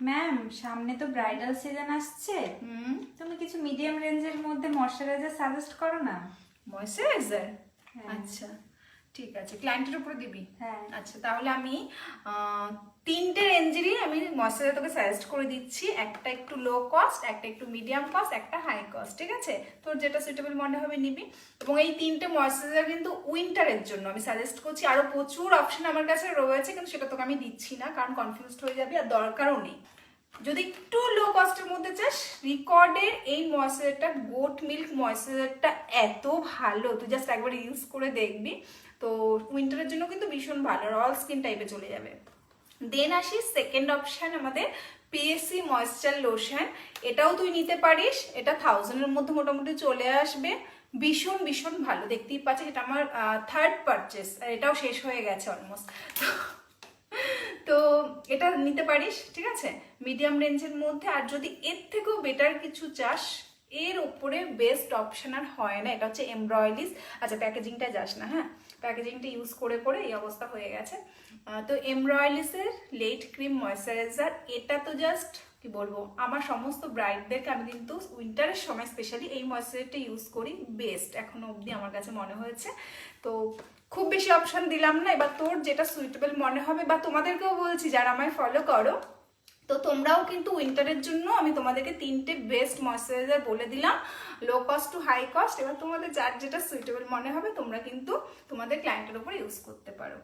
Ma'am, সামনে তো bridal season আসছে। তুমি কিছু মিডিয়াম রেঞ্জের মধ্যে ময়শ্চারাইজার সাজেস্ট করো না। ময়শ্চারাইজার? হ্যাঁ। আচ্ছা ঠিক আছে, ক্লায়েন্টের উপরে দিবি? হ্যাঁ। আচ্ছা তাহলে আমি তিনটে রেঞ্জেরই আমি ময়শ্চারাইজার তোকে সাজেস্ট করে দিচ্ছি। একটা একটু লো কস্ট, একটা একটু মিডিয়াম কস্ট, একটা হাই কস্ট, ঠিক আছে? তোর যেটা সুইটেবল মনে হবে নিবি। এবং এই তিনটে ময়শ্চারাইজার কিন্তু উইন্টারের জন্য আমি সাজেস্ট করছি। আরো প্রচুর অপশন আমার কাছে রয়েছে, কিন্তু সেটা তোকে আমি দিচ্ছি না, কারণ কনফিউজড হয়ে যাবি আর দরকারও নেই। যদি একটু লো কস্টের মধ্যে চাস, রিকর্ডের এই ময়শ্চারাইজারটা, গোট মিল্ক ময়শ্চারাইজারটা এত ভালো, তুই জাস্ট একবার ইউজ করে দেখবি। তো উইন্টারের জন্য কিন্তু ভীষণ ভালো, অল স্কিন টাইপে চলে যাবে। দেন আসি সেকেন্ড অপশন আমাদের, পিএসসি ময়েশ্চার লোশন। এটাও তুই নিতে পারিস, এটা 1000-এর মধ্যে মোটামুটি চলে আসবে। ভীষণ ভীষণ ভালো, দেখতেই পাচ্ছিস এটা আমার থার্ড পারচেস, আর এটাও শেষ হয়ে গেছে অলমোস্ট। তো এটা নিতে পারিস, ঠিক আছে, মিডিয়াম রেঞ্জের মধ্যে। আর যদি এর থেকেও বেটার কিছু চাস, এর ওপরে বেস্ট অপশন আর হয় না, এটা হচ্ছে এমব্রয়লিস। আচ্ছা প্যাকেজিংটা যাস না, হ্যাঁ, প্যাকেজিংটা ইউজ করে করে এই অবস্থা হয়ে গেছে। তো এমব্রয়লিসের লেট ক্রিম ময়শ্চারাইজার, এটা তো জাস্ট কি বলবো, আমার সমস্ত ব্রাইডদেরকে আমি কিন্তু উইন্টারের সময় স্পেশালি এই ময়শ্চারাইজারটা ইউজ করি, বেস্ট এখনো অবধি আমার কাছে মনে হয়েছে। তো খুব বেশি অপশন দিলাম না, এবার তোর যেটা সুইটেবল মনে হবে, বা তোমাদেরকেও বলছি যারা আমায় ফলো করো, তো তোমরাও কিন্তু উইন্টারের জন্য আমি তোমাদেরকে তিনটে বেস্ট ময়শ্চারাইজার বলে দিলাম, low cost to high cost. এবার তোমাদের যার যেটা সুইটেবল মনে হবে তোমরা কিন্তু তোমাদের ক্লায়েন্টের উপর ইউজ করতে পারো।